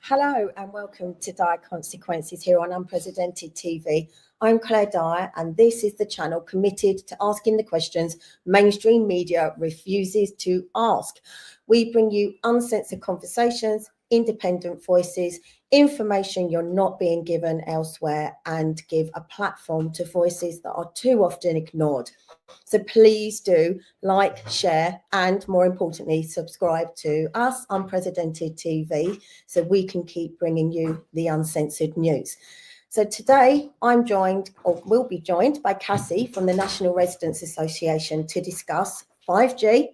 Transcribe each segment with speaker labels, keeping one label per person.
Speaker 1: Hello and welcome to Dire Consequences here on Unprecedented TV. I'm Claire Dyer and this is the channel committed to asking the questions mainstream media refuses to ask. We bring you uncensored conversations, independent voices, information you're not being given elsewhere, and give a platform to voices that are too often ignored. So please do like, share, and more importantly, subscribe to us, Unprecedented TV, so we can keep bringing you the uncensored news. So today I'm joined, or will be joined, by Cassie from the National Residents Association to discuss 5G,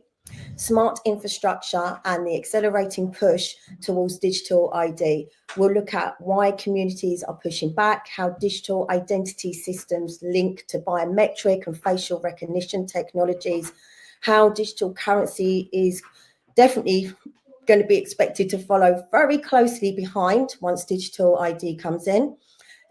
Speaker 1: smart infrastructure, and the accelerating push towards digital ID. We'll look at why communities are pushing back, how digital identity systems link to biometric and facial recognition technologies, how digital currency is definitely going to be expected to follow very closely behind once digital ID comes in.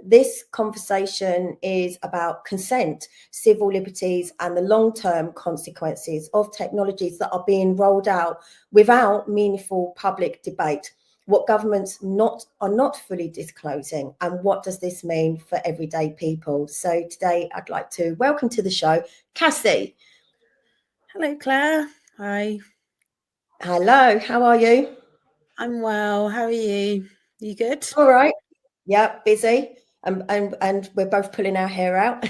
Speaker 1: This conversation is about consent, civil liberties, and the long-term consequences of technologies that are being rolled out without meaningful public debate. What governments are not fully disclosing, and what does this mean for everyday people? So today I'd like to welcome to the show Cassie.
Speaker 2: Hello, Claire. Hi.
Speaker 1: Hello, how are you?
Speaker 2: I'm well. How are you? You good?
Speaker 1: All right. Yeah, busy. And we're both pulling our hair out.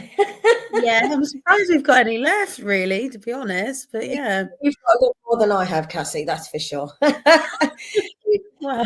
Speaker 2: Yeah, I'm surprised we've got any left, really, to be honest. But yeah,
Speaker 1: You've got a lot more than I have, Cassie. That's for sure.
Speaker 2: well,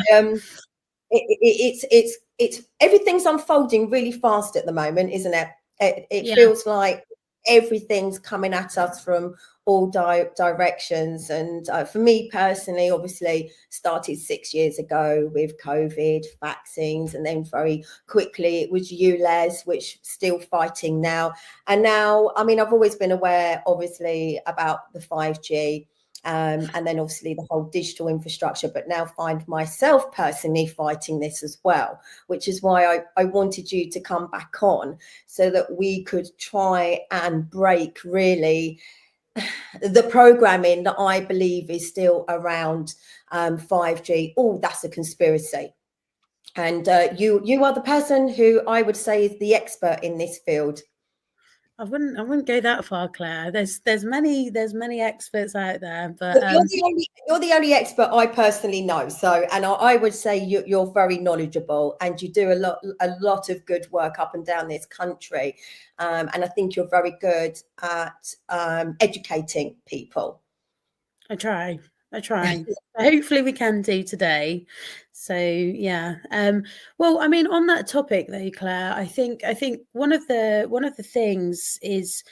Speaker 1: It's everything's unfolding really fast at the moment, isn't it? It
Speaker 2: yeah.
Speaker 1: feels like everything's coming at us from all directions. And for me personally, obviously started 6 years ago with COVID vaccines, and then very quickly it was ULEZ, which still fighting now. And now, I mean, I've always been aware, obviously, about the 5G. And then obviously the whole digital infrastructure, but now find myself personally fighting this as well, which is why I wanted you to come back on so that we could try and break really the programming that I believe is still around 5G. Oh, that's a conspiracy. And you are the person who I would say is the expert in this field.
Speaker 2: I wouldn't go that far, Claire. There's many experts out there, but
Speaker 1: you're the only expert I personally know. So, and I would say you're very knowledgeable, and you do a lot of good work up and down this country, and I think you're very good at educating people.
Speaker 2: I try. Hopefully we can do today. So yeah. Well, I mean, on that topic though, Claire, I think one of the things is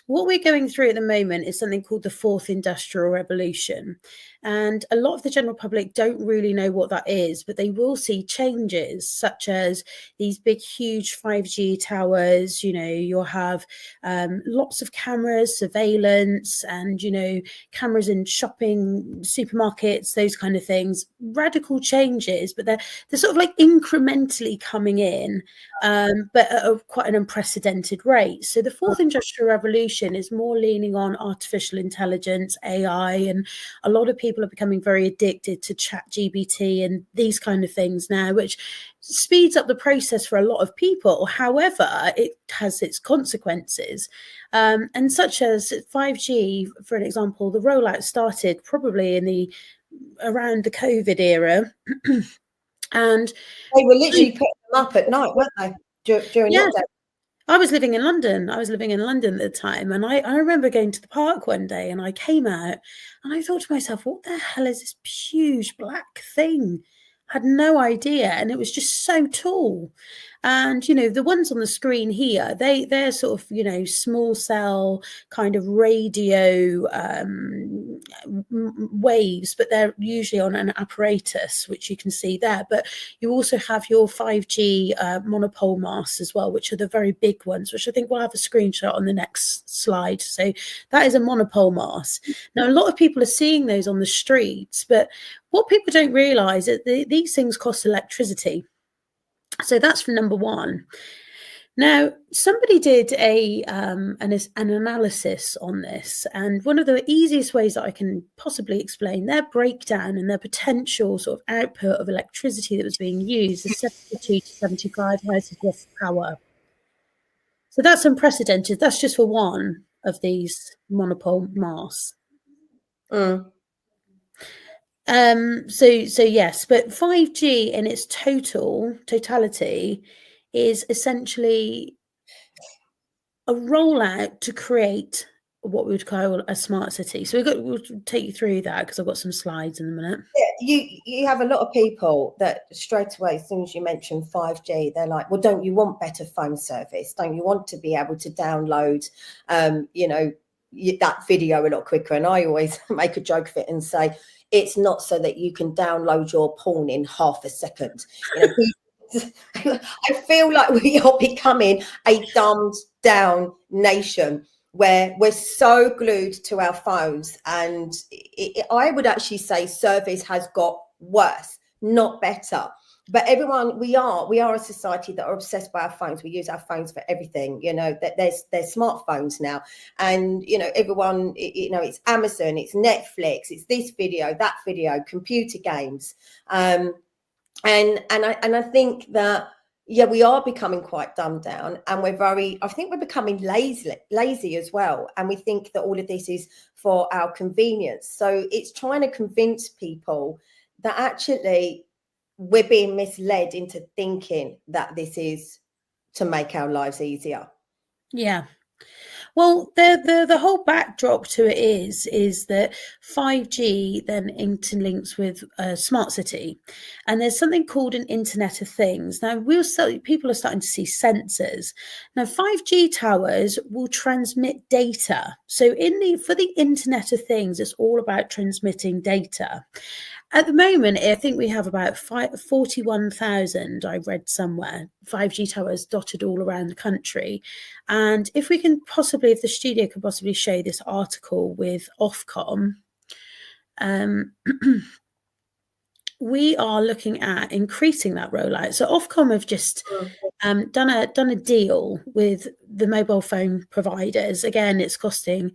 Speaker 2: what we're going through at the moment is something called the fourth industrial revolution. And a lot of the general public don't really know what that is, but they will see changes such as these big, huge 5G towers. You know, you'll have lots of cameras, surveillance, and, you know, cameras in shopping, supermarkets, those kind of things. Radical changes, but they're sort of like incrementally coming in, but at quite an unprecedented rate. So the fourth industrial revolution is more leaning on artificial intelligence, AI, and a lot of people are becoming very addicted to ChatGPT and these kind of things now, which speeds up the process for a lot of people. However, it has its consequences, and such as 5G, for an example, the rollout started probably in around the COVID era. And
Speaker 1: they were literally putting them up at night, weren't they? During lockdown.
Speaker 2: I was living in London. at the time. And I remember going to the park one day and I came out and I thought to myself, what the hell is this huge black thing? I had no idea. And it was just so tall. And, you know, the ones on the screen here, they're sort of, you know, small cell kind of radio waves, but they're usually on an apparatus, which you can see there. But you also have your 5G monopole masts as well, which are the very big ones, which I think we'll have a screenshot on the next slide. So that is a monopole mast. Now, a lot of people are seeing those on the streets, but what people don't realise is that these things cost electricity. So that's for number one. Now, somebody did an analysis on this, and one of the easiest ways that I can possibly explain their breakdown and their potential sort of output of electricity that was being used is 72 to 75 houses power. So that's unprecedented. That's just for one of these monopole masts.
Speaker 1: Mm.
Speaker 2: So yes, but 5G in its totality is essentially a rollout to create what we would call a smart city. So we'll take you through that because I've got some slides in a minute.
Speaker 1: Yeah, you have a lot of people that straight away, as soon as you mention 5G, they're like, well, don't you want better phone service? Don't you want to be able to download, that video a lot quicker? And I always make a joke of it and say, it's not so that you can download your porn in half a second. I feel like we are becoming a dumbed down nation where we're so glued to our phones, and I would actually say service has got worse, not better. But everyone, we are a society that are obsessed by our phones. We use our phones for everything. That there's smartphones now, and everyone, it's Amazon, it's Netflix, it's this video, that video, computer games, and I think that we are becoming quite dumbed down, and I think we're becoming lazy as well, and we think that all of this is for our convenience. So it's trying to convince people that actually we're being misled into thinking that this is to make our lives easier.
Speaker 2: Yeah. Well, the whole backdrop to it is that 5G then interlinks with a smart city, and there's something called an Internet of Things. Now, people are starting to see sensors. Now, 5G towers will transmit data. So for the Internet of Things, it's all about transmitting data. At the moment, I think we have about 41,000, I read somewhere, 5G towers dotted all around the country. And if the studio could possibly show this article with Ofcom, we are looking at increasing that rollout. So Ofcom have just done a deal with the mobile phone providers. Again, it's costing,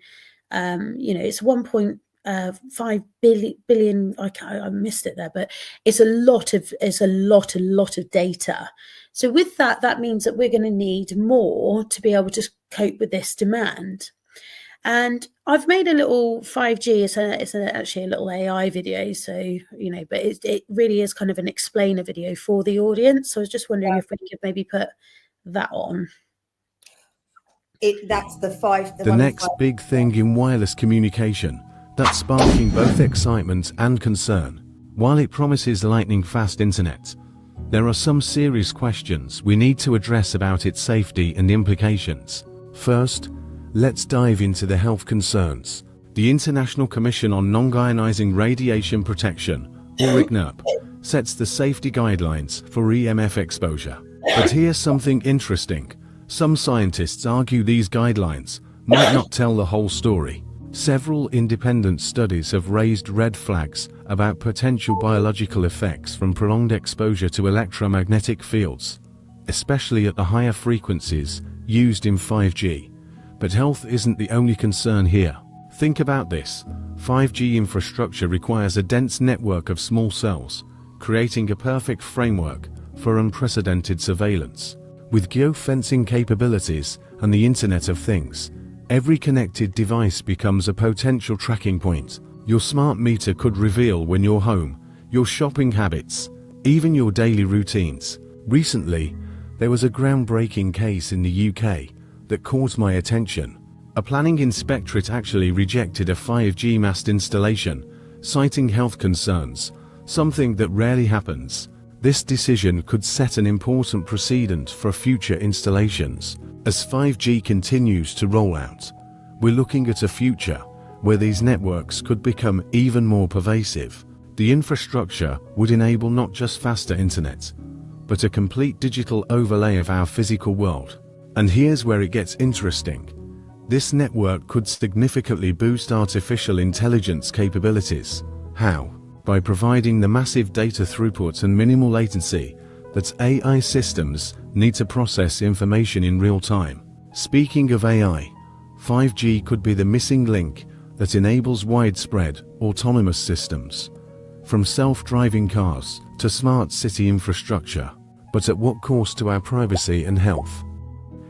Speaker 2: it's 1.5 billion. I missed it there, but it's a lot of data. So with that means that we're going to need more to be able to cope with this demand. And I've made a little 5G. It's actually a little AI video. So but it really is kind of an explainer video for the audience. So I was just wondering if we could maybe put that on.
Speaker 1: That's the
Speaker 3: next big thing in wireless communication that's sparking both excitement and concern. While it promises lightning-fast internet, there are some serious questions we need to address about its safety and implications. First, let's dive into the health concerns. The International Commission on Non-Ionizing Radiation Protection, or ICNIRP, sets the safety guidelines for EMF exposure. But here's something interesting. Some scientists argue these guidelines might not tell the whole story. Several independent studies have raised red flags about potential biological effects from prolonged exposure to electromagnetic fields, especially at the higher frequencies used in 5G. But health isn't the only concern here. Think about this. 5G infrastructure requires a dense network of small cells, creating a perfect framework for unprecedented surveillance. With geofencing capabilities and the Internet of Things, every connected device becomes a potential tracking point. Your smart meter could reveal when you're home, your shopping habits, even your daily routines. Recently, there was a groundbreaking case in the UK that caught my attention. A planning inspectorate actually rejected a 5G mast installation, citing health concerns, something that rarely happens. This decision could set an important precedent for future installations. As 5G continues to roll out, we're looking at a future where these networks could become even more pervasive. The infrastructure would enable not just faster internet, but a complete digital overlay of our physical world. And here's where it gets interesting. This network could significantly boost artificial intelligence capabilities. How? By providing the massive data throughput and minimal latency that AI systems need to process information in real time. Speaking of AI, 5G could be the missing link that enables widespread autonomous systems, from self-driving cars to smart city infrastructure. But at what cost to our privacy and health?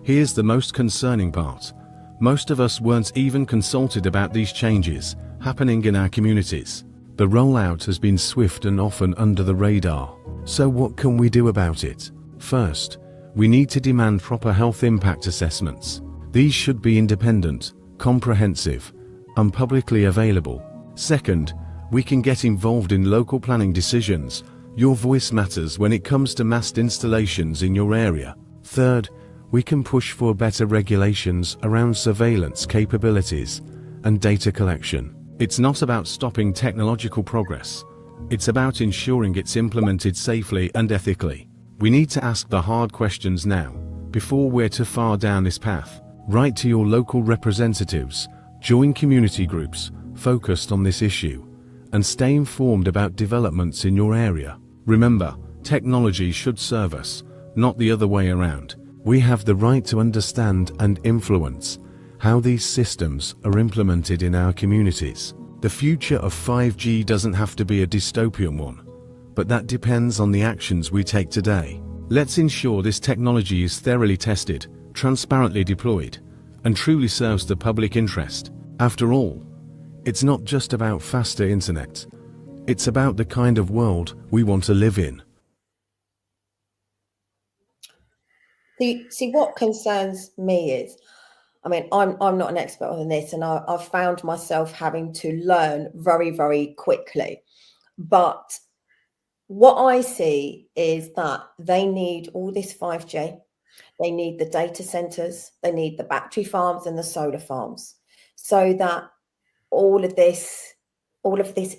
Speaker 3: Here's the most concerning part. Most of us weren't even consulted about these changes happening in our communities. The rollout has been swift and often under the radar. So what can we do about it? First, we need to demand proper health impact assessments. These should be independent, comprehensive, and publicly available. Second, we can get involved in local planning decisions. Your voice matters when it comes to mast installations in your area. Third, we can push for better regulations around surveillance capabilities and data collection. It's not about stopping technological progress. It's about ensuring it's implemented safely and ethically. We need to ask the hard questions now, before we're too far down this path. Write to your local representatives, join community groups focused on this issue, and stay informed about developments in your area. Remember, technology should serve us, not the other way around. We have the right to understand and influence how these systems are implemented in our communities. The future of 5G doesn't have to be a dystopian one, but that depends on the actions we take today. Let's ensure this technology is thoroughly tested, transparently deployed, and truly serves the public interest. After all, it's not just about faster internet. It's about the kind of world we want to live in.
Speaker 1: See, what concerns me is, I mean, I'm not an expert on this, and I've found myself having to learn very, very quickly. But what I see is that they need all this 5G. They need the data centers. They need the battery farms and the solar farms, so that all of this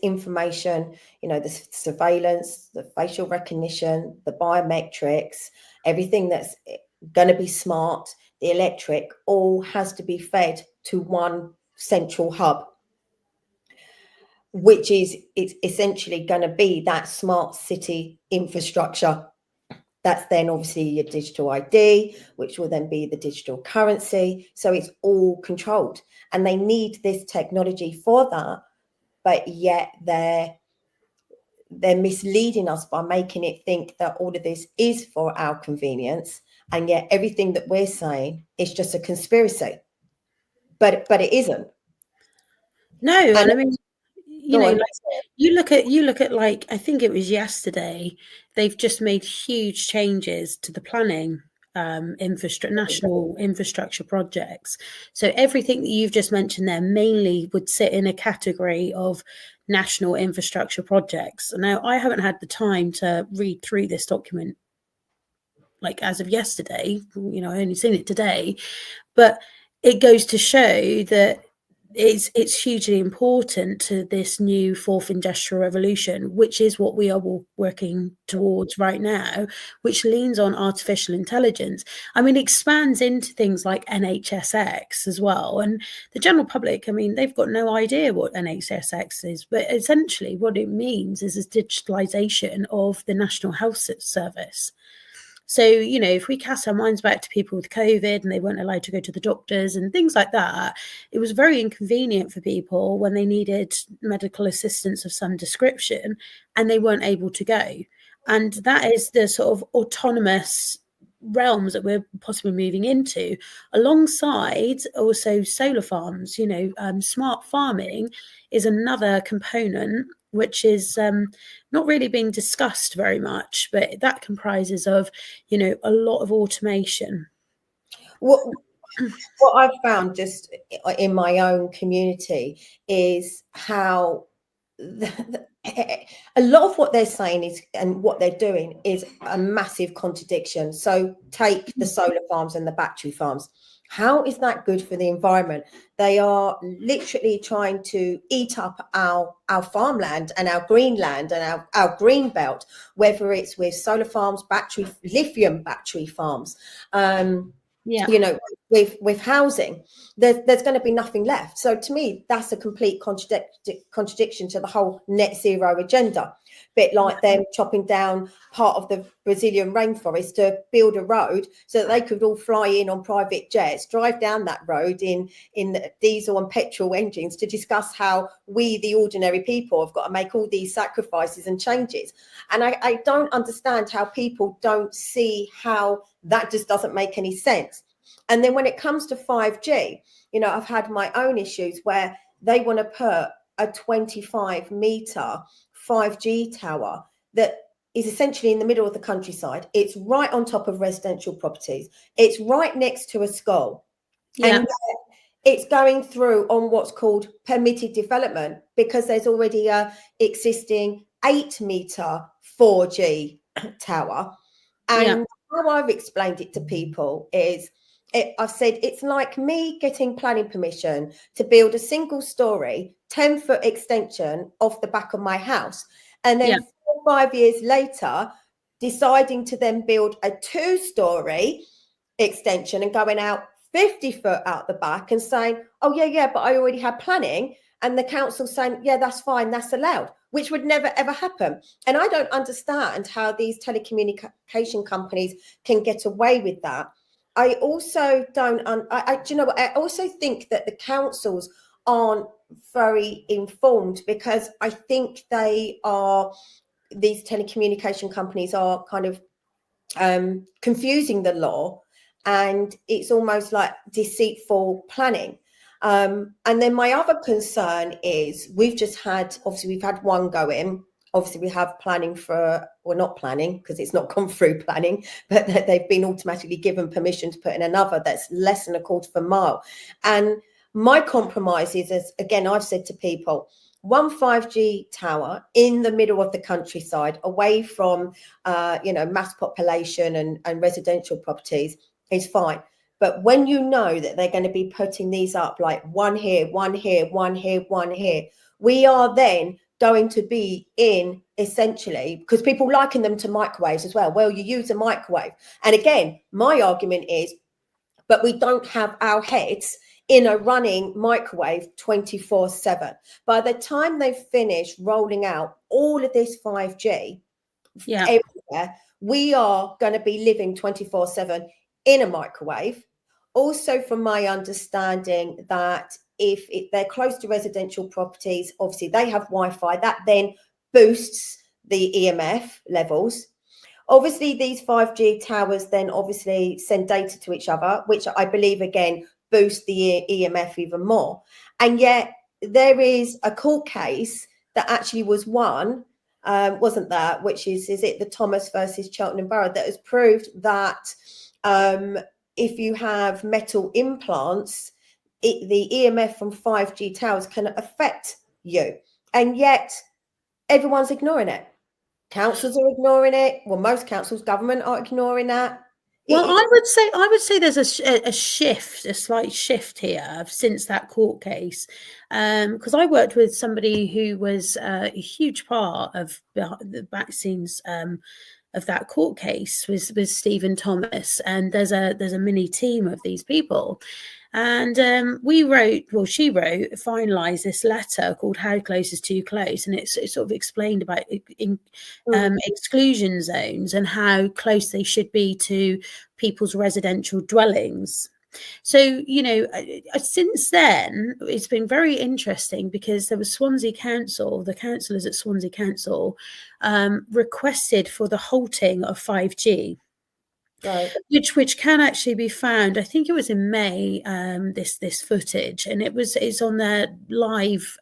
Speaker 1: information, the surveillance, the facial recognition, the biometrics, everything that's going to be smart, the electric, all has to be fed to one central hub, which is it's essentially going to be that smart city infrastructure. That's then obviously your digital ID, which will then be the digital currency. So it's all controlled, and they need this technology for that. But yet they're misleading us by making it think that all of this is for our convenience, and yet everything that we're saying is just a conspiracy. But it isn't.
Speaker 2: No, and I mean,
Speaker 1: like,
Speaker 2: you look at like, I think it was yesterday, they've just made huge changes to the planning national infrastructure projects. So everything that you've just mentioned there mainly would sit in a category of national infrastructure projects. Now, I haven't had the time to read through this document like as of yesterday, I only seen it today, but it goes to show that it's hugely important to this new fourth industrial revolution, which is what we are working towards right now, which leans on artificial intelligence. I mean, expands into things like NHSX as well. And the general public, I mean, they've got no idea what NHSX is, but essentially what it means is a digitalization of the National Health Service. So, if we cast our minds back to people with COVID and they weren't allowed to go to the doctors and things like that, it was very inconvenient for people when they needed medical assistance of some description and they weren't able to go. And that is the sort of autonomous realms that we're possibly moving into, alongside also solar farms. Smart farming is another component which is not really being discussed very much, but that comprises of, a lot of automation.
Speaker 1: What I've found just in my own community is how a lot of what they're saying is, and what they're doing is a massive contradiction. So take the solar farms and the battery farms. How is that good for the environment? They are literally trying to eat up our farmland and our green land and our green belt, whether it's with solar farms, lithium battery farms, with housing. There's going to be nothing left. So to me, that's a complete contradiction to the whole net zero agenda. bit like them chopping down part of the Brazilian rainforest to build a road so that they could all fly in on private jets, drive down that road in diesel and petrol engines to discuss how we, the ordinary people, have got to make all these sacrifices and changes. And I don't understand how people don't see how that just doesn't make any sense. And then when it comes to 5G, you know, I've had my own issues where they want to put a 25-meter 5G tower that is essentially in the middle of the countryside. It's right on top of residential properties. It's right next to a school.
Speaker 2: Yeah.
Speaker 1: And it's going through on what's called permitted development because there's already a existing 8-meter 4G tower. And how I've explained it to people is, I've said it's like me getting planning permission to build a single-story 10-foot extension off the back of my house, and then 4 or 5 years later deciding to then build a 2-story extension and going out 50 foot out the back and saying, oh yeah, but I already had planning, and the council saying, yeah, that's fine, that's allowed, which would never ever happen. And I don't understand how these telecommunication companies can get away with that. I also don't, do you know what? I also think that the councils aren't very informed, because I think these telecommunication companies are kind of confusing the law, and it's almost like deceitful planning. And then my other concern is we've had one go in. Obviously, we have planning for, or not planning, because it's not gone through planning, but they've been automatically given permission to put in another that's less than a quarter of a mile. And my compromise is, as again, I've said to people, one 5G tower in the middle of the countryside, away from, mass population and residential properties is fine. But when you know that they're going to be putting these up like one here, one here, one here, one here, we are then going to be in, essentially, because people liken them to microwaves as well. Well, you use a microwave. And again, my argument is, but we don't have our heads in a running microwave 24/7. By the time they finish rolling out all of this 5G everywhere, we are going to be living 24/7 in a microwave. Also, from my understanding, that if they're close to residential properties, obviously they have Wi-Fi, that then boosts the EMF levels. Obviously, these 5G towers then obviously send data to each other, which I believe, again, boost the EMF even more. And yet there is a court case that actually was won, wasn't there, which is it the Thomas versus Cheltenham Borough, that has proved that if you have metal implants, the EMF from 5G towers can affect you. And yet everyone's ignoring it. Councils are ignoring it. Well, most councils, government are ignoring that.
Speaker 2: Well, I would say there's a shift, a slight shift here since that court case, because I worked with somebody who was a huge part of the back scenes of that court case with Stephen Thomas, and there's a mini team of these people. And she finalised this letter called How Close is Too Close. And it sort of explained about exclusion zones and how close they should be to people's residential dwellings. So, since then, it's been very interesting, because there was Swansea Council, the councillors at Swansea Council requested for the halting of 5G.
Speaker 1: Right.
Speaker 2: Which can actually be found. I think it was in May, this footage, and it's on their live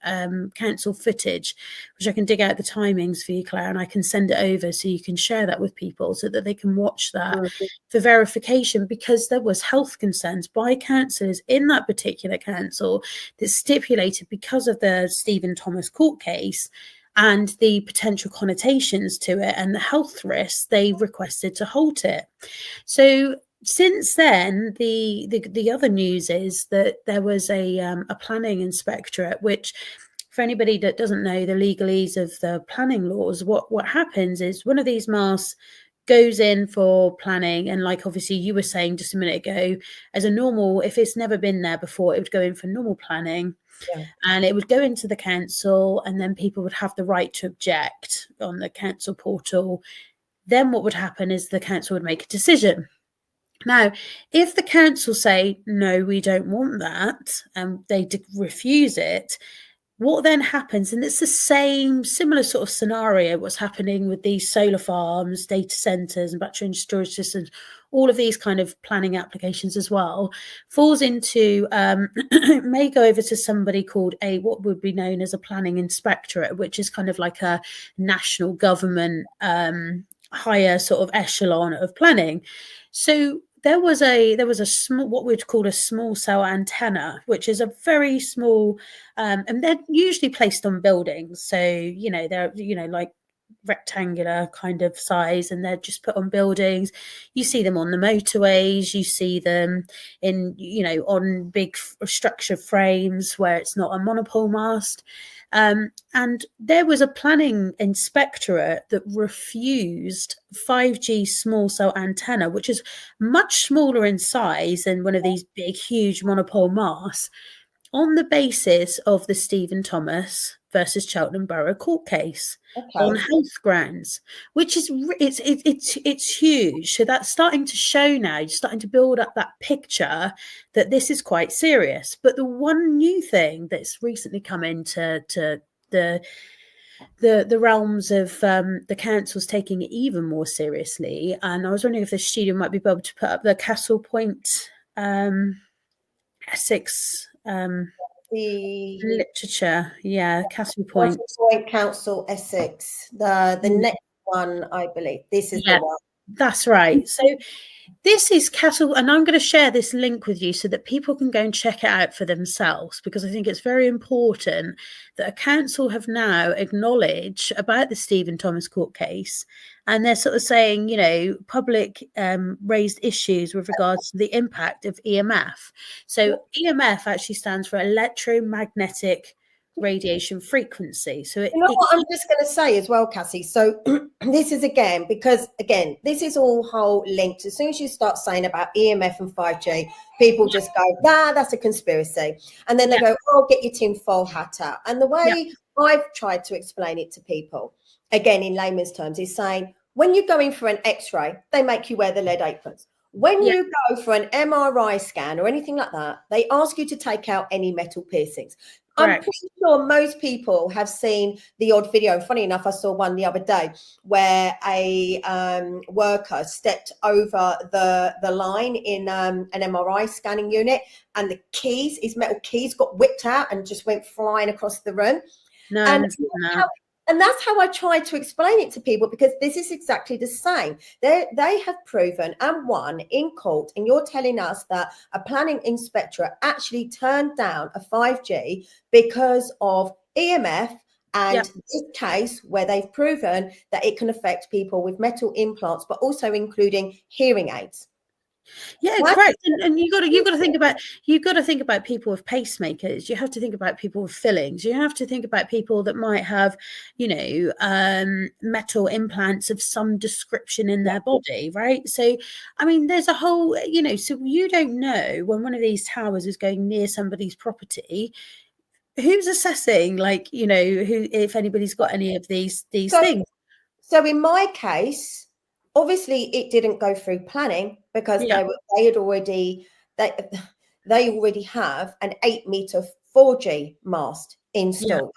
Speaker 2: council footage, which I can dig out the timings for you, Claire, and I can send it over so you can share that with people so that they can watch that for verification, because there was health concerns by councillors in that particular council that stipulated, because of the Stephen Thomas court case and the potential connotations to it and the health risks, they requested to halt it. So since then, the other news is that there was a planning inspectorate, which, for anybody that doesn't know the legalese of the planning laws, what happens is one of these masts goes in for planning, and like obviously you were saying just a minute ago, as a normal, if it's never been there before, it would go in for normal planning.
Speaker 1: Yeah.
Speaker 2: And it would go into the council, and then people would have the right to object on the council portal. Then what would happen is the council would make a decision. Now, if the council say, no, we don't want that, and they refuse it, what then happens, and it's the same similar sort of scenario, what's happening with these solar farms, data centers and battery and storage systems, all of these kind of planning applications as well, falls into may go over to somebody called what would be known as a planning inspectorate, which is kind of like a national government higher sort of echelon of planning. So there was a small, what we'd call a small cell antenna, which is a very small, and they're usually placed on buildings. So, they're, like rectangular kind of size, and they're just put on buildings. You see them on the motorways, you see them in, on big structure frames where it's not a monopole mast. And there was a planning inspectorate that refused 5G small cell antenna, which is much smaller in size than one of these big, huge monopole masts, on the basis of the Stephen Thomas versus Cheltenham Borough court case on health grounds, which is it's huge. So that's starting to show now, you're starting to build up that picture that this is quite serious. But the one new thing that's recently come into the realms of the council's taking it even more seriously, and I was wondering if the studio might be able to put up the Castle Point Essex
Speaker 1: The
Speaker 2: literature, Castle Point
Speaker 1: Council Essex, the next one, I believe. This is the one.
Speaker 2: That's right. So this is Castle, and I'm going to share this link with you so that people can go and check it out for themselves, because I think it's very important that a council have now acknowledged about the Stephen Thomas court case, and they're sort of saying, public raised issues with regards to the impact of EMF. So EMF actually stands for electromagnetic radiation frequency. So
Speaker 1: what I'm just going to say as well, Cassie. So this is because this is all whole linked. As soon as you start saying about EMF and 5G, people just go, that's a conspiracy. And then they go, get your tinfoil hat out. And the way I've tried to explain it to people, again, in layman's terms, is saying, when you're going for an X-ray, they make you wear the lead aprons. When you go for an MRI scan or anything like that, they ask you to take out any metal piercings. I'm pretty sure most people have seen the odd video. Funny enough, I saw one the other day where a worker stepped over the line in an MRI scanning unit, and the keys, his metal keys, got whipped out and just went flying across the room. And that's how I try to explain it to people, because this is exactly the same. They have proven and won in court, and you're telling us that a planning inspectorate actually turned down a 5G because of EMF, and this case where they've proven that it can affect people with metal implants, but also including hearing aids.
Speaker 2: Yeah, correct. And you've got to think about people with pacemakers. You have to think about people with fillings. You have to think about people that might have, metal implants of some description in their body, right? So, I mean, there's a whole, so you don't know when one of these towers is going near somebody's property, who's assessing, who, if anybody's got any of these things.
Speaker 1: So in my case, obviously, it didn't go through planning because they already have an 8-meter 4G mast installed.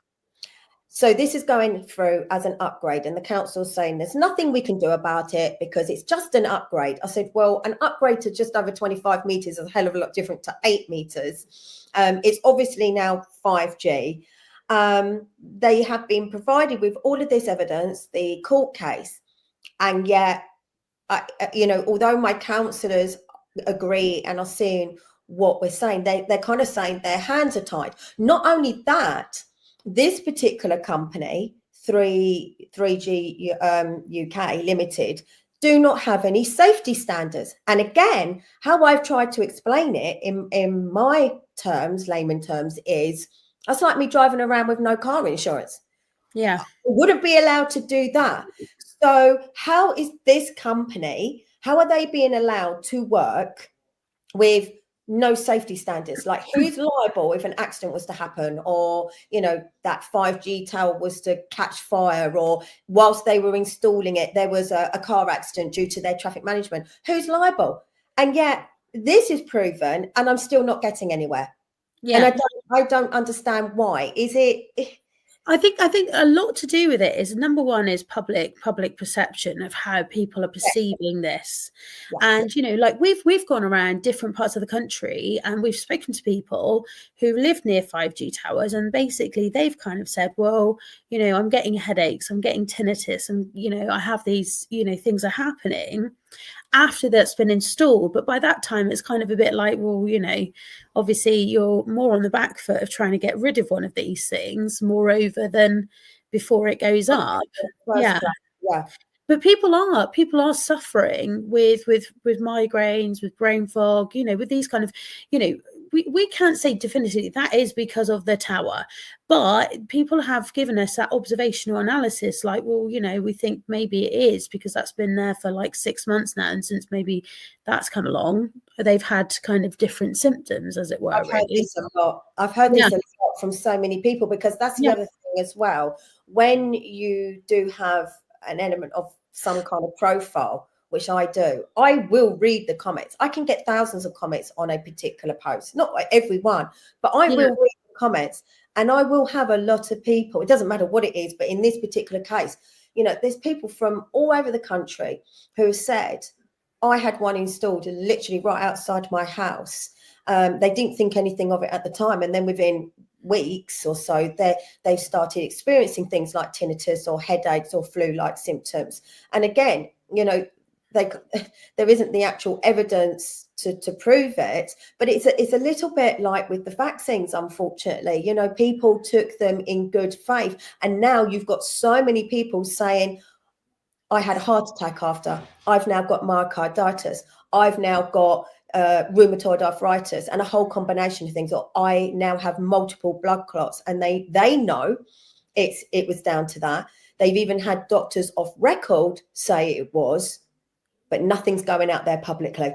Speaker 1: So this is going through as an upgrade, and the council's saying there's nothing we can do about it because it's just an upgrade. I said, well, an upgrade to just over 25 meters is a hell of a lot different to 8 meters. It's obviously now 5G. They have been provided with all of this evidence, the court case. And yet, although my councillors agree and are seeing what we're saying, they're kind of saying their hands are tied. Not only that, this particular company, 3G UK Limited, do not have any safety standards. And again, how I've tried to explain it in my terms, layman terms, is that's like me driving around with no car insurance.
Speaker 2: Yeah.
Speaker 1: I wouldn't be allowed to do that. So how is this company, how are they being allowed to work with no safety standards? Like, who's liable if an accident was to happen, or, you know, that 5G tower was to catch fire, or whilst they were installing it, there was a car accident due to their traffic management? Who's liable? And yet this is proven, and I'm still not getting anywhere.
Speaker 2: Yeah.
Speaker 1: And I don't understand why. Is it?
Speaker 2: I think a lot to do with it is, number one, is public perception of how people are perceiving this.
Speaker 1: Yeah.
Speaker 2: And, you know, like we've gone around different parts of the country and we've spoken to people who live near 5G towers, and basically they've kind of said, well, you know, I'm getting headaches, I'm getting tinnitus, and, you know, I have these, you know, things are happening after that's been installed. But by that time, it's kind of a bit like, well, you know, obviously you're more on the back foot of trying to get rid of one of these things, moreover, than before it goes up. Yeah. But people are suffering with migraines, with brain fog, you know, with these kind of, you know, we can't say definitively that is because of the tower, but people have given us that observational analysis, like, well, you know, we think maybe it is because that's been there for like 6 months now, and since maybe that's kind of long, they've had kind of different symptoms, as it were.
Speaker 1: I've heard this a lot. I've heard this a lot from so many people, because that's the other thing as well. When you do have an element of some kind of profile, which I do, I will read the comments. I can get thousands of comments on a particular post, not like every one, but I will read the comments, and I will have a lot of people. It doesn't matter what it is, but in this particular case, you know, there's people from all over the country who have said, I had one installed literally right outside my house. They didn't think anything of it at the time, and then within weeks or so, they started experiencing things like tinnitus or headaches or flu-like symptoms. And again, you know, there isn't the actual evidence to prove it, but it's a little bit like with the vaccines, unfortunately. You know, people took them in good faith, and now you've got so many people saying, I had a heart attack after, I've now got myocarditis, I've now got rheumatoid arthritis, and a whole combination of things, or I now have multiple blood clots, and they know it was down to that. They've even had doctors off record say it was, but nothing's going out there publicly.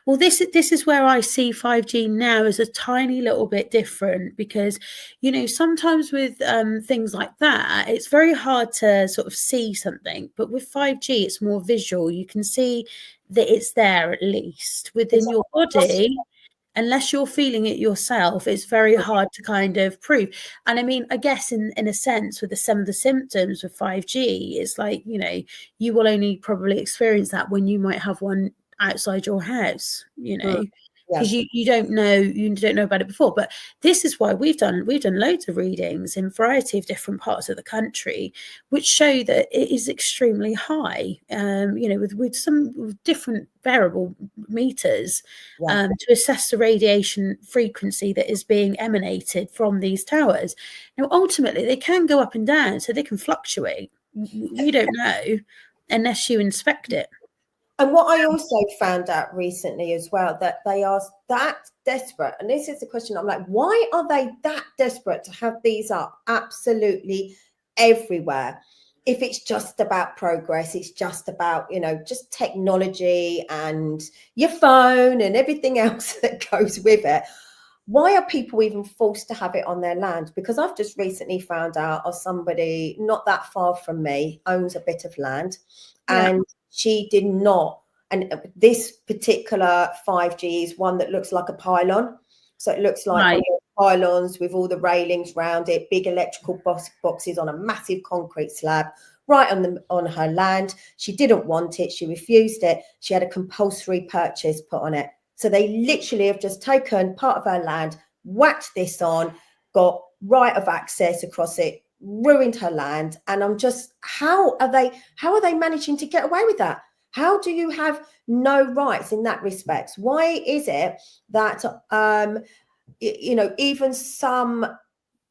Speaker 2: Well, this is where I see 5G now as a tiny little bit different, because, you know, sometimes with things like that, it's very hard to sort of see something. But with 5G, it's more visual. You can see that it's there, at least within your body. Unless you're feeling it yourself, it's very hard to kind of prove. And I mean, I guess in a sense, with some of the symptoms with 5G, it's like, you know, you will only probably experience that when you might have one outside your house, you know, because you don't know about it before. But this is why we've done loads of readings in a variety of different parts of the country, which show that it is extremely high, you know, with some different variable meters to assess the radiation frequency that is being emanated from these towers. Now, ultimately, they can go up and down, so they can fluctuate. You don't know unless you inspect it.
Speaker 1: And what I also found out recently as well, that they are that desperate, and this is the question, I'm like, why are they that desperate to have these up absolutely everywhere? If it's just about progress, it's just about, you know, just technology and your phone and everything else that goes with it. Why are people even forced to have it on their land? Because I've just recently found out of somebody not that far from me owns a bit of land, and she did not. And this particular 5G is one that looks like a pylon. So it looks like pylons with all the railings round it, big electrical boxes on a massive concrete slab right on her land. She didn't want it. She refused it. She had a compulsory purchase put on it. So they literally have just taken part of her land, whacked this on, got right of access across it, ruined her land. And I'm just, how are they managing to get away with that? How do you have no rights in that respect? Why is it that you know, even some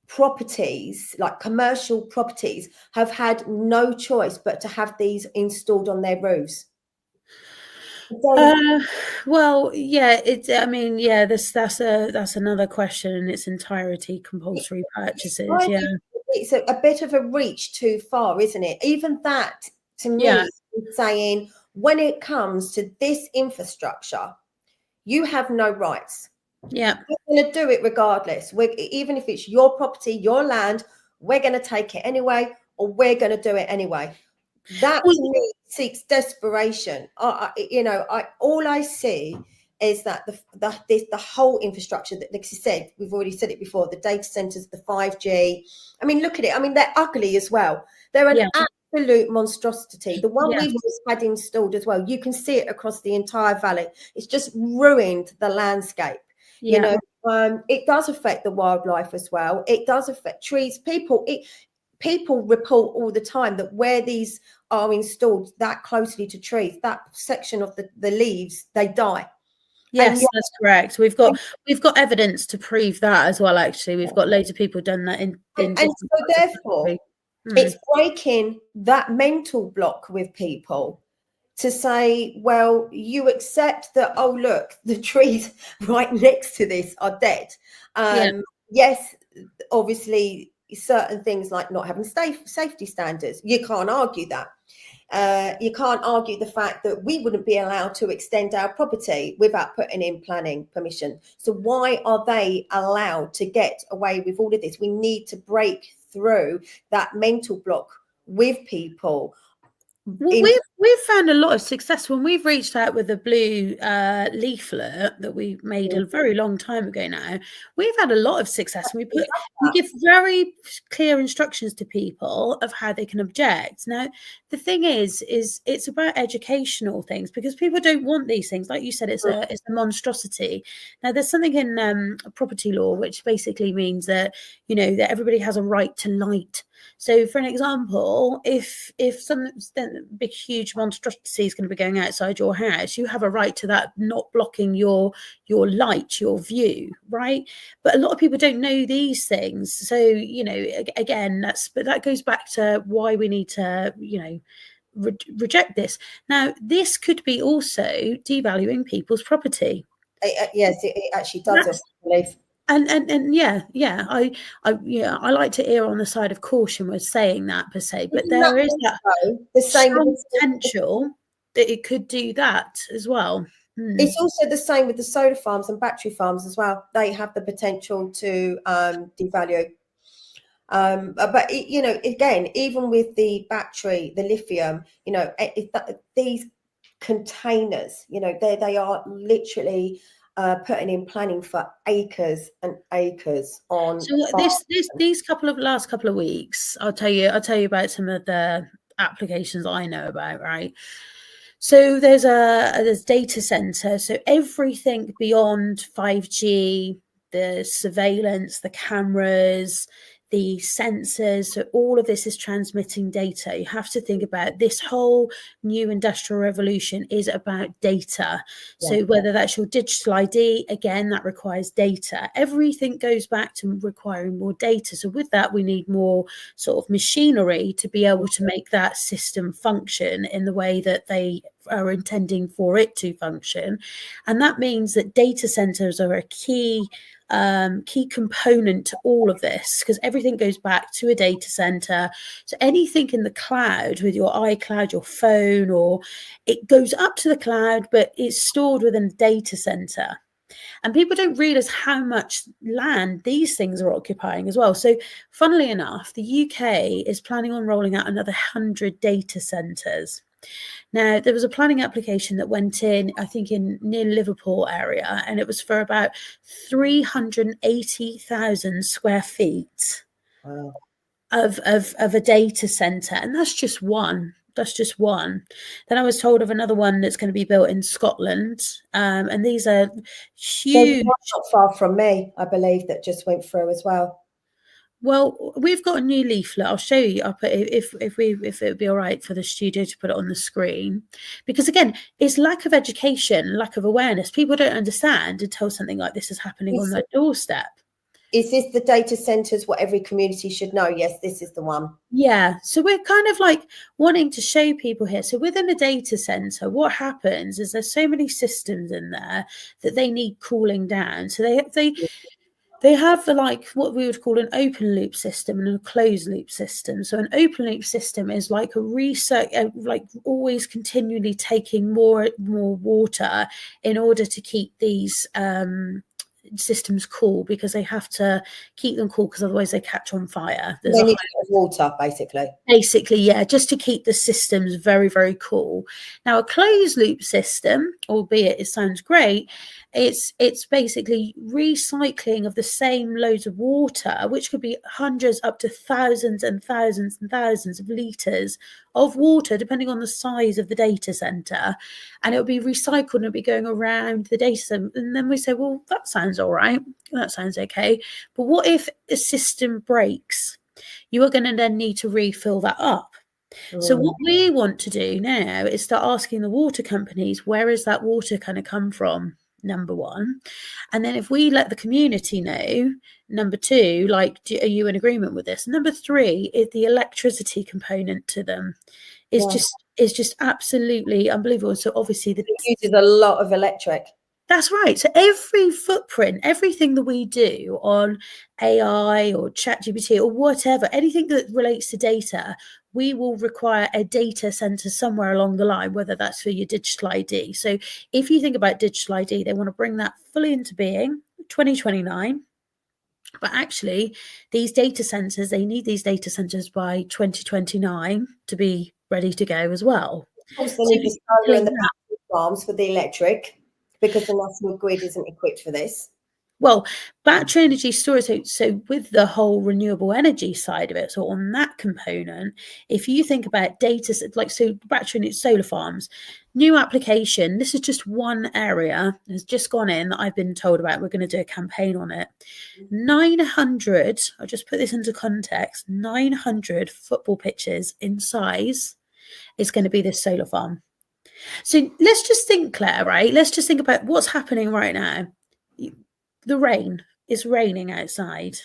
Speaker 1: properties, like commercial properties, have had no choice but to have these installed on their roofs?
Speaker 2: Well, yeah, I mean, yeah, that's another question in its entirety, compulsory purchases. Yeah,
Speaker 1: it's a bit of a reach too far, isn't it? Even that to me is saying, when it comes to this infrastructure, you have no rights.
Speaker 2: Yeah.
Speaker 1: We're going to do it regardless. Even if it's your property, your land, we're going to take it anyway, or we're going to do it anyway. That to me seeks desperation. All I see is that the whole infrastructure that, like you said, we've already said it before, the data centers, the 5G. I mean, look at it. I mean, they're ugly as well. They're an absolute monstrosity. The one we've just had installed as well, you can see it across the entire valley. It's just ruined the landscape. You know, it does affect the wildlife as well. It does affect trees. People report all the time that where these are installed that closely to trees, that section of the leaves, they die.
Speaker 2: Yes, that's correct. We've got evidence to prove that as well. Actually, we've got loads of people done that in
Speaker 1: and so therefore, it's breaking that mental block with people to say, well, you accept that, oh, look, the trees right next to this are dead. Yes, obviously, certain things like not having safety standards, you can't argue that. You can't argue the fact that we wouldn't be allowed to extend our property without putting in planning permission. So why are they allowed to get away with all of this? We need to break through that mental block with people.
Speaker 2: Well, we've found a lot of success when we've reached out with the blue leaflet that we made a very long time ago now. We've had a lot of success. We give very clear instructions to people of how they can object. Now, the thing is it's about educational things, because people don't want these things. Like you said, it's a monstrosity. Now, there's something in property law which basically means that, you know, that everybody has a right to light. So, for an example, if some big, huge monstrosity is going to be going outside your house, you have a right to that not blocking your light, your view, right? But a lot of people don't know these things. So, you know, again, that goes back to why we need to, you know, reject this. Now, this could be also devaluing people's property.
Speaker 1: Yes, it actually does. I believe.
Speaker 2: And I like to err on the side of caution with saying that per se, but there is that
Speaker 1: the same
Speaker 2: potential that it could do that as well.
Speaker 1: It's also the same with the solar farms and battery farms as well. They have the potential to devalue. But you know, again, even with the battery, the lithium, you know, these containers, you know, they are literally putting in planning for acres and acres on.
Speaker 2: So these last couple of weeks, I'll tell you about some of the applications I know about, right? So there's data center. So everything beyond 5G, the surveillance, the cameras, the sensors, so all of this is transmitting data. You have to think about this whole new industrial revolution is about data. So whether that's your digital ID, again, that requires data. Everything goes back to requiring more data. So with that, we need more sort of machinery to be able to make that system function in the way that they are intending for it to function. And that means that data centers are a key component to all of this, because everything goes back to a data center. So anything in the cloud with your iCloud, your phone, or it goes up to the cloud, but it's stored within a data center. And people don't realize how much land these things are occupying as well. So funnily enough, the UK is planning on rolling out another 100 data centers. Now, there was a planning application that went in, I think, in near Liverpool area, and it was for about 380,000 square feet of a data centre. And that's just one. Then I was told of another one that's going to be built in Scotland. And these are huge.
Speaker 1: Not far from me, I believe, that just went through as well.
Speaker 2: Well, we've got a new leaflet. I'll show you. I'll put if it would be all right for the studio to put it on the screen, because again, it's lack of education, lack of awareness. People don't understand until something like this is happening on their doorstep.
Speaker 1: Is this the data centers what every community should know? Yes, this is the one.
Speaker 2: Yeah. So we're kind of like wanting to show people here. So within a data center, what happens is there's so many systems in there that they need cooling down. So they They have like what we would call an open loop system and a closed loop system. So an open loop system is like a research, like always continually taking more water in order to keep these systems cool, because they have to keep them cool because otherwise they catch on fire. There's
Speaker 1: They
Speaker 2: a
Speaker 1: need water,
Speaker 2: basically, yeah, just to keep the systems very, very cool. Now, a closed loop system, albeit it sounds great, it's basically recycling of the same loads of water, which could be hundreds up to thousands and thousands and thousands of liters of water, depending on the size of the data center. And it'll be recycled and it'll be going around the data center. And then we say, well, that sounds all right. That sounds okay. But what if a system breaks? You are going to then need to refill that up. So what we want to do now is start asking the water companies, where is that water going to come from? Number one. And then if we let the community know, number two, like, are you in agreement with this? Number three is the electricity component to them is just absolutely unbelievable. So obviously
Speaker 1: it uses a lot of electric.
Speaker 2: That's right. So every footprint, everything that we do on AI or ChatGPT or whatever, anything that relates to data, we will require a data center somewhere along the line, whether that's for your digital ID. So if you think about digital ID, they want to bring that fully into being 2029. But actually, these data centers, they need these data centers by 2029 to be ready to go as well.
Speaker 1: Of course, they need the solar and the battery farms for the electric, because the national grid isn't equipped for this.
Speaker 2: Well, battery energy storage, so with the whole renewable energy side of it, so on that component, if you think about data, like, so battery and solar farms, new application, this is just one area has just gone in that I've been told about. We're going to do a campaign on it. 900, I'll just put this into context, 900 football pitches in size is going to be this solar farm. So let's just think, Claire, right? Let's just think about what's happening right now. The rain, it's raining outside.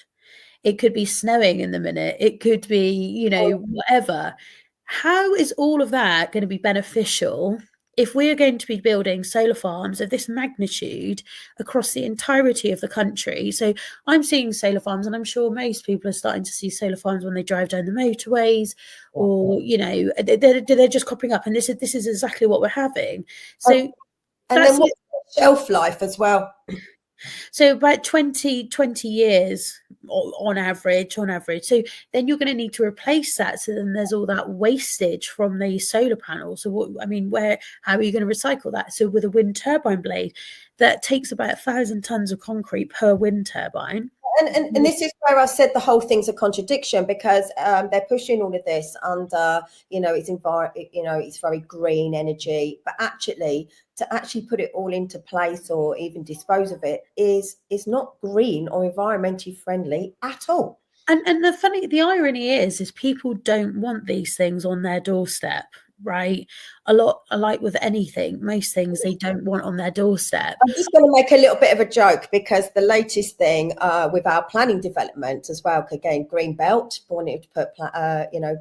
Speaker 2: It could be snowing in the minute. It could be, whatever. How is all of that going to be beneficial if we're going to be building solar farms of this magnitude across the entirety of the country? So I'm seeing solar farms, and I'm sure most people are starting to see solar farms when they drive down the motorways, or they're just cropping up. And this is exactly what we're having. So,
Speaker 1: and then what's the shelf life as well?
Speaker 2: So about 20 years on average. So then you're going to need to replace that. So then there's all that wastage from the solar panels. So how are you going to recycle that? So with a wind turbine blade, that takes about 1,000 tons of concrete per wind turbine.
Speaker 1: And this is where I said the whole thing's a contradiction, because they're pushing all of this under, it's very green energy, but to actually put it all into place or even dispose of it is not green or environmentally friendly at all.
Speaker 2: And the irony is people don't want these things on their doorstep, right? A lot, like with anything, most things they don't want on their doorstep.
Speaker 1: I'm just going to make a little bit of a joke, because the latest thing with our planning development as well, again, Greenbelt, wanting to put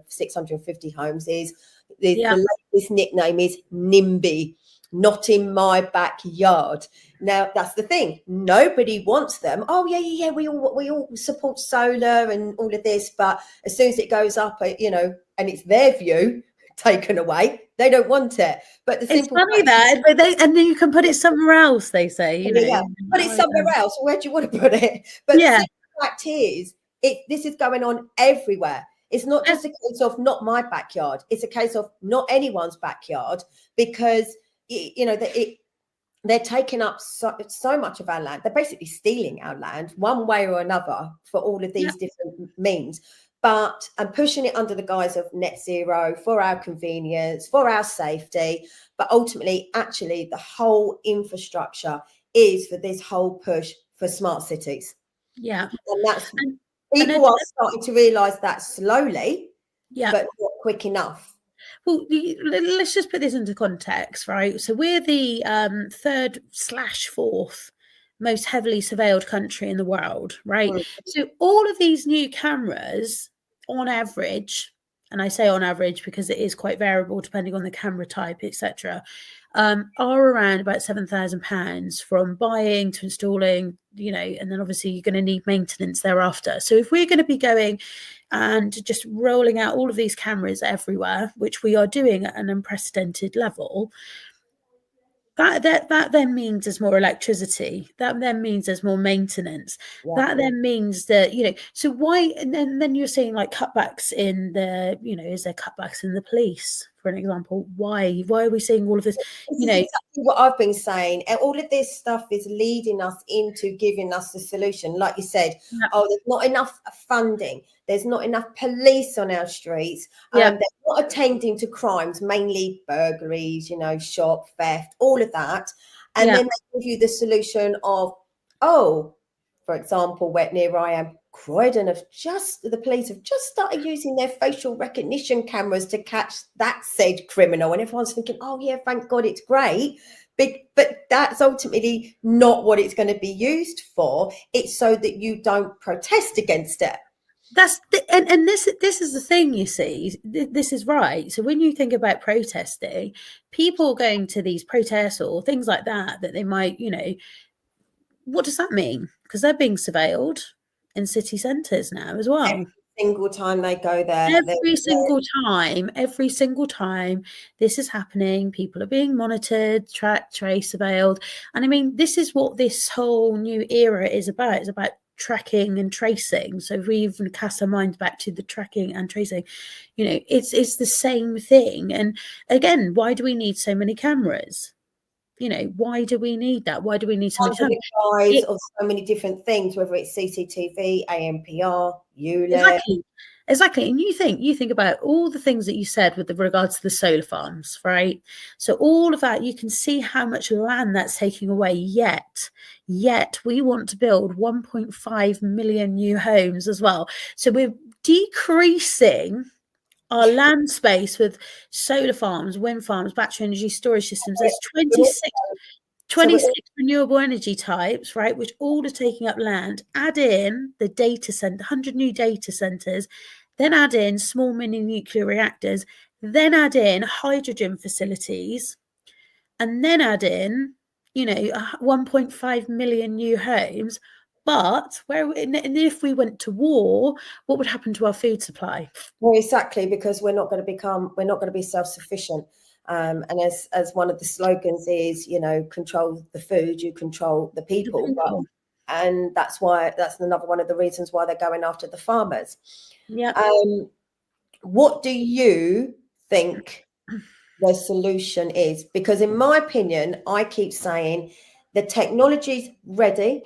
Speaker 1: 650 homes, is the latest nickname is NIMBY. Not in my backyard. Now that's the thing. Nobody wants them. Oh yeah. We all support solar and all of this, but as soon as it goes up, and it's their view taken away, they don't want it. But
Speaker 2: it's funny that, and then you can put it somewhere else. They say,
Speaker 1: put it somewhere else. Where do you want to put it? But the fact is, this is going on everywhere. It's not just a case of not my backyard. It's a case of not anyone's backyard, because they're taking up so much of our land. They're basically stealing our land one way or another for all of these different means, and pushing it under the guise of net zero for our convenience, for our safety. But ultimately, actually, the whole infrastructure is for this whole push for smart cities.
Speaker 2: Yeah.
Speaker 1: And people are starting to realise that slowly, but not quick enough.
Speaker 2: Well, let's just put this into context, right? So we're the 3rd/4th most heavily surveilled country in the world, right? So all of these new cameras, on average, and I say on average because it is quite variable depending on the camera type, etc., are around about £7,000 from buying to installing, and then obviously you're going to need maintenance thereafter. So if we're going to be going and just rolling out all of these cameras everywhere, which we are doing at an unprecedented level, that then means there's more electricity. That then means there's more maintenance.
Speaker 1: Yeah.
Speaker 2: That then means that, so why, and then you're seeing like cutbacks in the, is there cutbacks in the police, for an example? Why are we seeing all of this?
Speaker 1: This is exactly what I've been saying. And all of this stuff is leading us into giving us the solution. Like you said, there's not enough funding. There's not enough police on our streets. They're not attending to crimes, mainly burglaries, shop theft, all of that. And then they give you the solution of, for example, where near I am, Croydon the police have just started using their facial recognition cameras to catch that said criminal. And everyone's thinking, oh yeah, thank God, it's great. But that's ultimately not what it's going to be used for. It's so that you don't protest against it.
Speaker 2: And this is the thing, you see, this is right. So when you think about protesting, people going to these protests or things like that they might, what does that mean? Because they're being surveilled in city centres now as well.
Speaker 1: Every single time they go there.
Speaker 2: Every single time this is happening, people are being monitored, tracked, traced, surveilled. And I mean, this is what this whole new era is about. It's about tracking and tracing. So if we even cast our minds back to the tracking and tracing, it's the same thing. And again, why do we need so many cameras? Why do we need that? Why do we need so many cameras?
Speaker 1: Of so many different things, whether it's CCTV, ANPR, ULEZ.
Speaker 2: Exactly. And you think about all the things that you said with regards to the solar farms, right? So all of that, you can see how much land that's taking away, yet we want to build 1.5 million new homes as well. So we're decreasing our land space with solar farms, wind farms, battery energy storage systems. There's 26 renewable energy types, right, which all are taking up land. Add in the data center, 100 new data centers, then add in small mini nuclear reactors, then add in hydrogen facilities, and then add in, 1.5 million new homes. But if we went to war, what would happen to our food supply?
Speaker 1: Well, exactly, because we're not going to be self-sufficient. And as one of the slogans is, control the food, you control the people. And that's another one of the reasons why they're going after the farmers.
Speaker 2: Yeah.
Speaker 1: What do you think the solution is? Because in my opinion, I keep saying the technology's ready,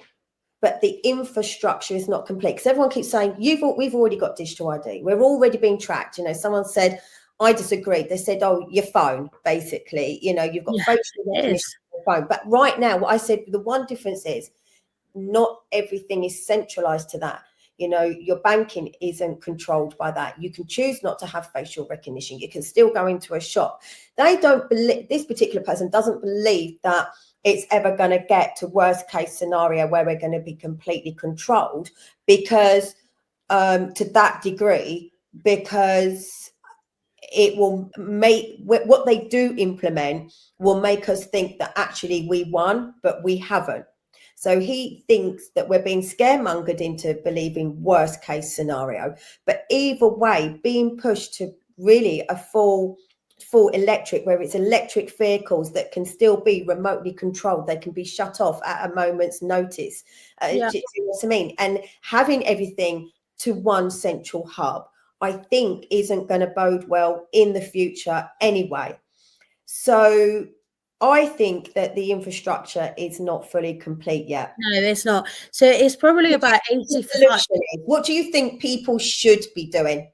Speaker 1: but the infrastructure is not complete. Because everyone keeps saying, we've already got digital ID. We're already being tracked. Someone said, I disagreed. They said, your phone, basically. You've got facial recognition on your phone. But right now, what I said, the one difference is not everything is centralized to that. Your banking isn't controlled by that. You can choose not to have facial recognition. You can still go into a shop. This particular person doesn't believe that it's ever going to get to worst case scenario where we're going to be completely controlled because to that degree, because it will make what they do implement will make us think that actually we won, but we haven't. So he thinks that we're being scaremongered into believing worst case scenario. But either way, being pushed to really a full electric, where it's electric vehicles that can still be remotely controlled. They can be shut off at a moment's notice. Do you know what I mean? And having everything to one central hub, I think isn't going to bode well in the future anyway. So I think that the infrastructure is not fully complete yet.
Speaker 2: No, it's not. So it's probably about 85.
Speaker 1: What do you think people should be doing?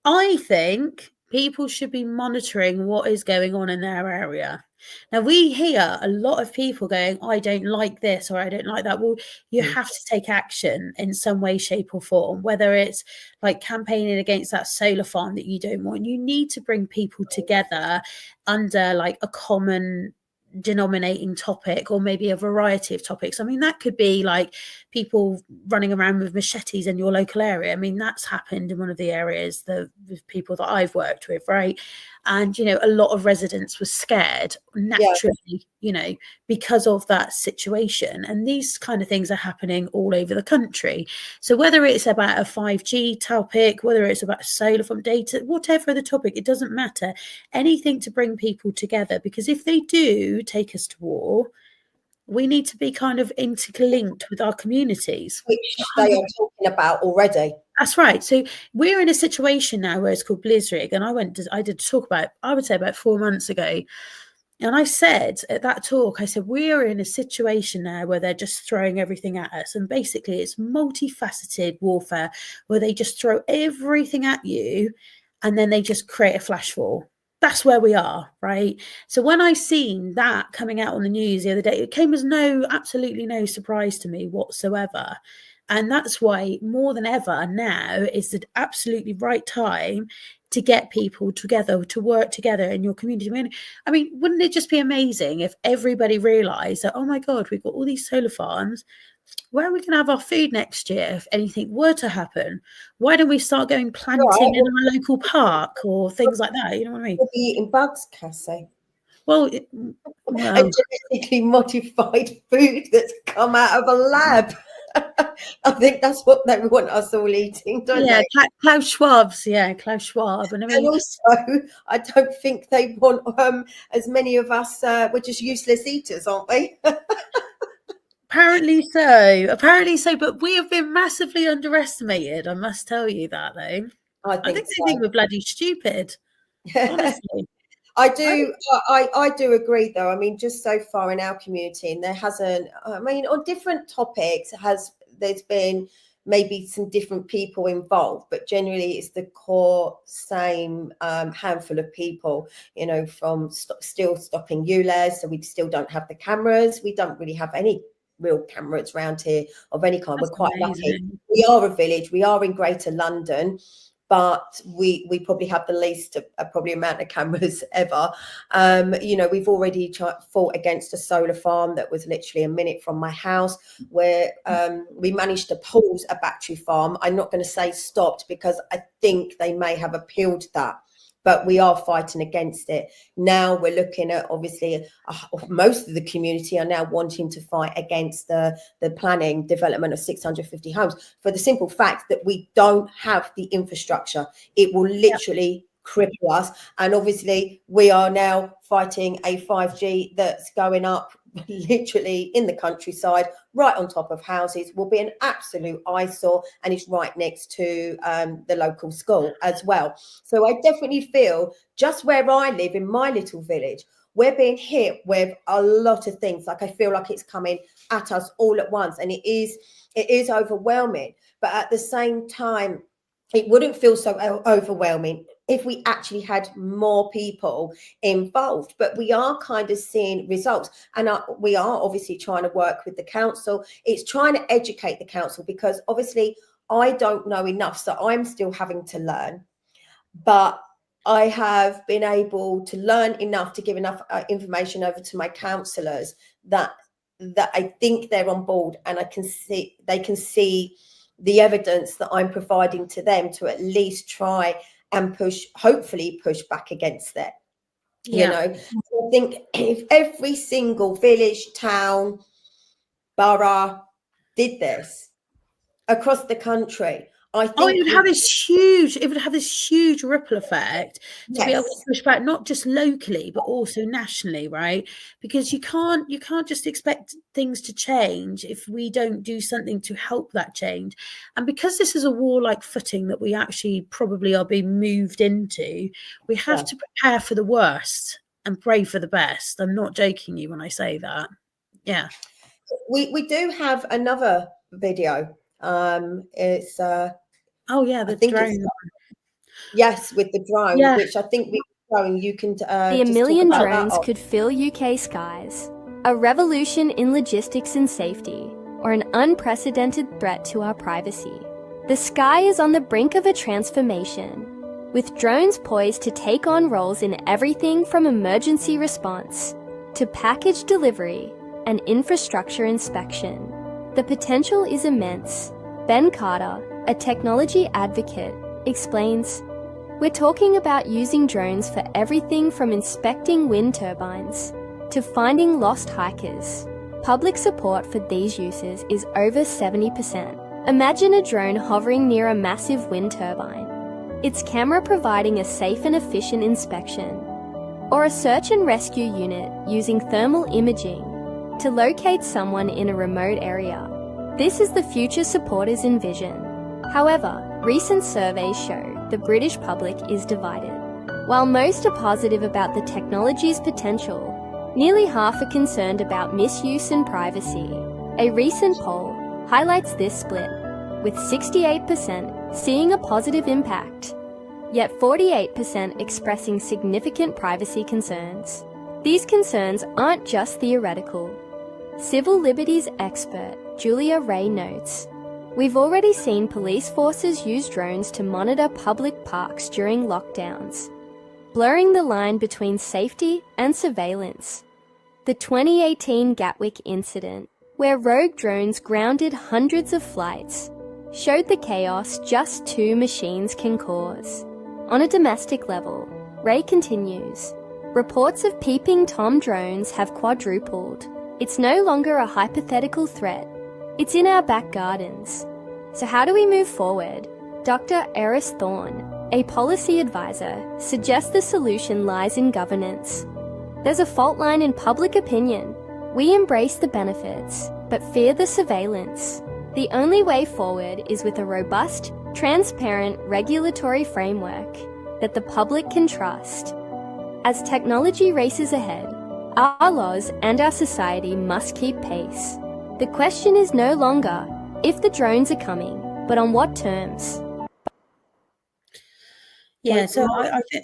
Speaker 2: I think people should be monitoring what is going on in their area. Now, we hear a lot of people going, I don't like this or I don't like that. Well, you have to take action in some way, shape or form, whether it's like campaigning against that solar farm that you don't want. You need to bring people together under like a common denominating topic, or maybe a variety of topics. I mean, that could be like people running around with machetes in your local area. I mean, that's happened in one of the areas, the people that I've worked with, right? And, you know, a lot of residents were scared naturally, you know, because of that situation. And these kind of things are happening all over the country. So whether it's about a 5G topic, whether it's about solar farm data, whatever the topic, it doesn't matter. Anything to bring people together, because if they do take us to war, we need to be kind of interlinked with our communities.
Speaker 1: Which they are talking about already.
Speaker 2: That's right. So we're in a situation now where it's called Blizzard, and I did talk about, I would say about 4 months ago. And I said at that talk, I said, we're in a situation now where they're just throwing everything at us. And basically it's multifaceted warfare where they just throw everything at you and then they just create a flash war. That's where we are, right? So when I seen that coming out on the news the other day, it came as absolutely no surprise to me whatsoever. And that's why more than ever now is the absolutely right time to get people together, to work together in your community. I mean, wouldn't it just be amazing if everybody realised that, oh my God, we've got all these solar farms, where are we going to have our food next year if anything were to happen? Why don't we start going planting in our local park or things like that? You know what I mean?
Speaker 1: We'll be eating bugs, Cassie.
Speaker 2: Well,
Speaker 1: and genetically modified food that's come out of a lab. I think that's what they want us all eating, don't they?
Speaker 2: Klaus Schwab's, Klaus Schwab. And I mean,
Speaker 1: and also, I don't think they want as many of us. We're just useless eaters, aren't we?
Speaker 2: Apparently so. But we have been massively underestimated. I must tell you that, though. I think they think we're bloody stupid. Honestly.
Speaker 1: I do agree, though. I mean, just so far in our community, and there hasn't, I mean, on different topics, there's been maybe some different people involved, but generally it's the core same handful of people, you know, from still stopping ULEZ. So we still don't have the cameras. We don't really have any real cameras around here of any kind.
Speaker 2: That's
Speaker 1: We're quite
Speaker 2: amazing.
Speaker 1: lucky. We are a village. We are in Greater London. But we probably have the least probably amount of cameras ever. You know, we've already fought against a solar farm that was literally a minute from my house, where we managed to pause a battery farm. I'm not going to say stopped because I think they may have appealed that, but we are fighting against it. Now we're looking at, obviously, most of the community are now wanting to fight against the planning development of 650 homes for the simple fact that we don't have the infrastructure. It will literally cripple us. And obviously we are now fighting a 5G that's going up literally in the countryside, right on top of houses, will be an absolute eyesore, and it's right next to the local school as well. So I definitely feel, just where I live in my little village, we're being hit with a lot of things. Like, I feel like it's coming at us all at once, and it is overwhelming. But at the same time, it wouldn't feel so overwhelming if we actually had more people involved. But we are kind of seeing results, and we are obviously trying to work with the council. It's trying to educate the council, because obviously I don't know enough, so I'm still having to learn. But I have been able to learn enough to give enough information over to my councillors that I think they're on board, and they can see the evidence that I'm providing to them to at least try and hopefully push back against it. You know, I think if every single village, town, borough did this across the country, I think
Speaker 2: it would have this huge ripple effect to be able to push back, not just locally but also nationally, right? Because you can't just expect things to change if we don't do something to help that change. And because this is a warlike footing that we actually probably are being moved into, we have to prepare for the worst and pray for the best. I'm not joking you when I say that.
Speaker 1: We do have another video. It's the drone. Yes, with the drone, which I think we're showing. You can
Speaker 4: a million drones could fill UK skies. A revolution in logistics and safety, or an unprecedented threat to our privacy. The sky is on the brink of a transformation, with drones poised to take on roles in everything from emergency response to package delivery and infrastructure inspection. The potential is immense. Ben Carter, a technology advocate, explains, "We're talking about using drones for everything from inspecting wind turbines to finding lost hikers. Public support for these uses is over 70%. Imagine a drone hovering near a massive wind turbine, its camera providing a safe and efficient inspection, or a search and rescue unit using thermal imaging to locate someone in a remote area. This is the future supporters envision." However, recent surveys show the British public is divided. While most are positive about the technology's potential, nearly half are concerned about misuse and privacy. A recent poll highlights this split, with 68% seeing a positive impact, yet 48% expressing significant privacy concerns. These concerns aren't just theoretical. Civil liberties expert Julia Ray notes, "We've already seen police forces use drones to monitor public parks during lockdowns, blurring the line between safety and surveillance. The 2018 Gatwick incident, where rogue drones grounded hundreds of flights, showed the chaos just two machines can cause." On a domestic level, Ray continues, "Reports of peeping Tom drones have quadrupled. It's no longer a hypothetical threat. It's in our back gardens. So how do we move forward?" Dr. Eris Thorne, a policy advisor, suggests the solution lies in governance. "There's a fault line in public opinion. We embrace the benefits, but fear the surveillance. The only way forward is with a robust, transparent regulatory framework that the public can trust. As technology races ahead, our laws and our society must keep pace. The question is no longer if the drones are coming, but on what terms."
Speaker 2: Yeah, so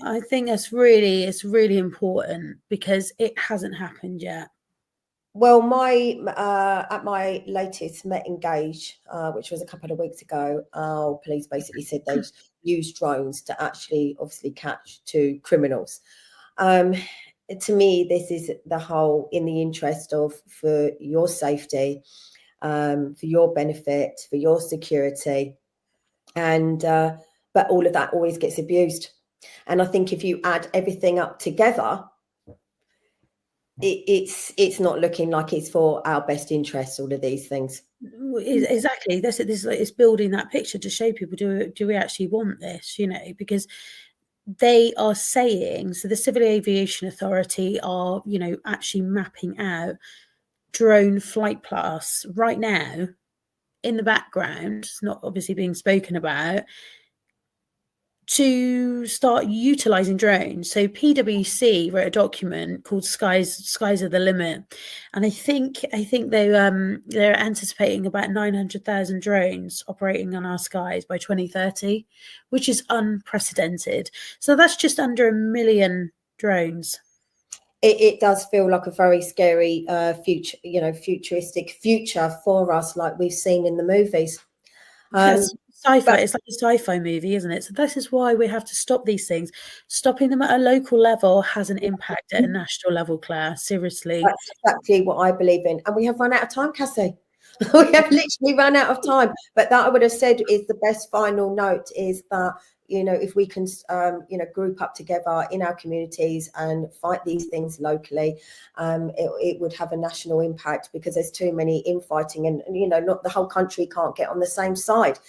Speaker 2: I think it's really important because it hasn't happened yet.
Speaker 1: Well, at my latest Met Engage, which was a couple of weeks ago, our police basically said they'd use drones to actually obviously catch two criminals. To me, this is the whole in the interest of for your safety, for your benefit, for your security, and but all of that always gets abused. And I think if you add everything up together, it's not looking like it's for our best interest, all of these things.
Speaker 2: Exactly. This is building that picture to show people, do we actually want this, because they are saying, so the Civil Aviation Authority are, actually mapping out drone flight paths right now in the background. It's not obviously being spoken about, to start utilizing drones. So PwC wrote a document called Skies Are the Limit, and I think they're anticipating about 900,000 drones operating on our skies by 2030, which is unprecedented. So that's just under 1 million drones.
Speaker 1: It does feel like a very scary future, futuristic future for us, like we've seen in the movies.
Speaker 2: Yes. Sci-fi, it's like a sci-fi movie, isn't it? So this is why we have to stop these things. Stopping them at a local level has an impact at a national level, Claire. Seriously.
Speaker 1: That's exactly what I believe in. And we have run out of time, Cassie. We have literally run out of time. But that I would have said is the best final note is that, if we can, group up together in our communities and fight these things locally, it would have a national impact, because there's too many infighting and, not the whole country can't get on the same side.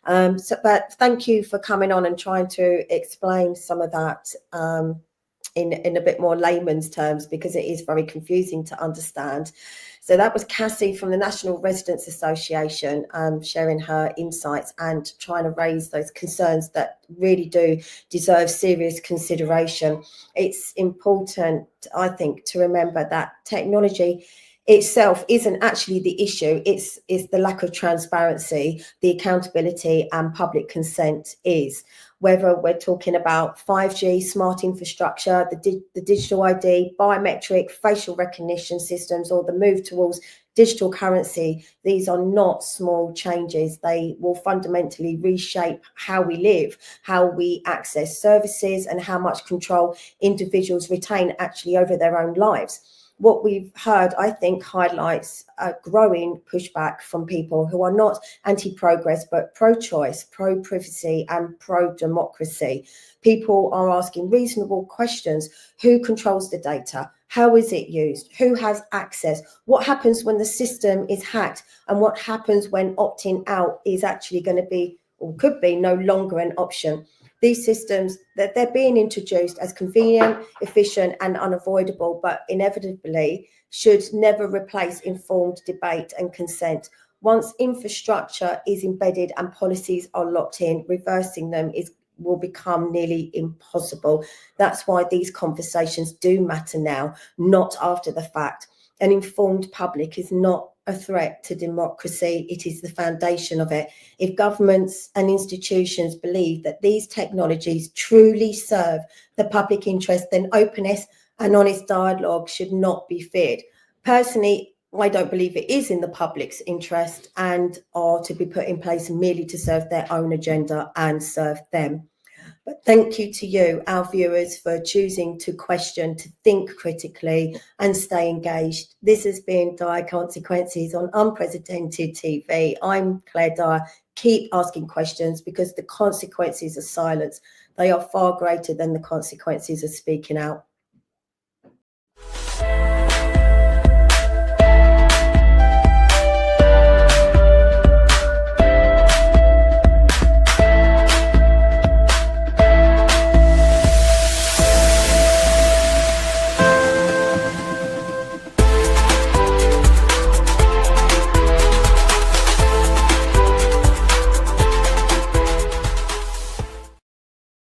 Speaker 1: But thank you for coming on and trying to explain some of that in a bit more layman's terms, because it is very confusing to understand. So that was Cassie from the National Residents Association, sharing her insights and trying to raise those concerns that really do deserve serious consideration. It's important, I think, to remember that technology itself isn't actually the issue. It's the lack of transparency, the accountability and public consent is. Whether we're talking about 5G, smart infrastructure, the digital ID, biometric, facial recognition systems, or the move towards digital currency, these are not small changes. They will fundamentally reshape how we live, how we access services, and how much control individuals retain actually over their own lives. what we've heard, I think, highlights a growing pushback from people who are not anti-progress, but pro-choice, pro-privacy and pro-democracy. People are asking reasonable questions. Who controls the data? How is it used? Who has access? What happens when the system is hacked? And what happens when opting out is actually going to be, or could be, no longer an option? These systems, that they're being introduced as convenient, efficient and unavoidable, but inevitably should never replace informed debate and consent. Once infrastructure is embedded and policies are locked in, reversing them will become nearly impossible. That's why these conversations do matter now, not after the fact. An informed public is not a threat to democracy, it is the foundation of it. If governments and institutions believe that these technologies truly serve the public interest, then openness and honest dialogue should not be feared. Personally, I don't believe it is in the public's interest and are to be put in place merely to serve their own agenda and serve them. But thank you to you, our viewers, for choosing to question, to think critically and stay engaged. This has been Dire Consequences on Unprecedented TV. I'm Claire Dyer. Keep asking questions, because the consequences of silence, they are far greater than the consequences of speaking out.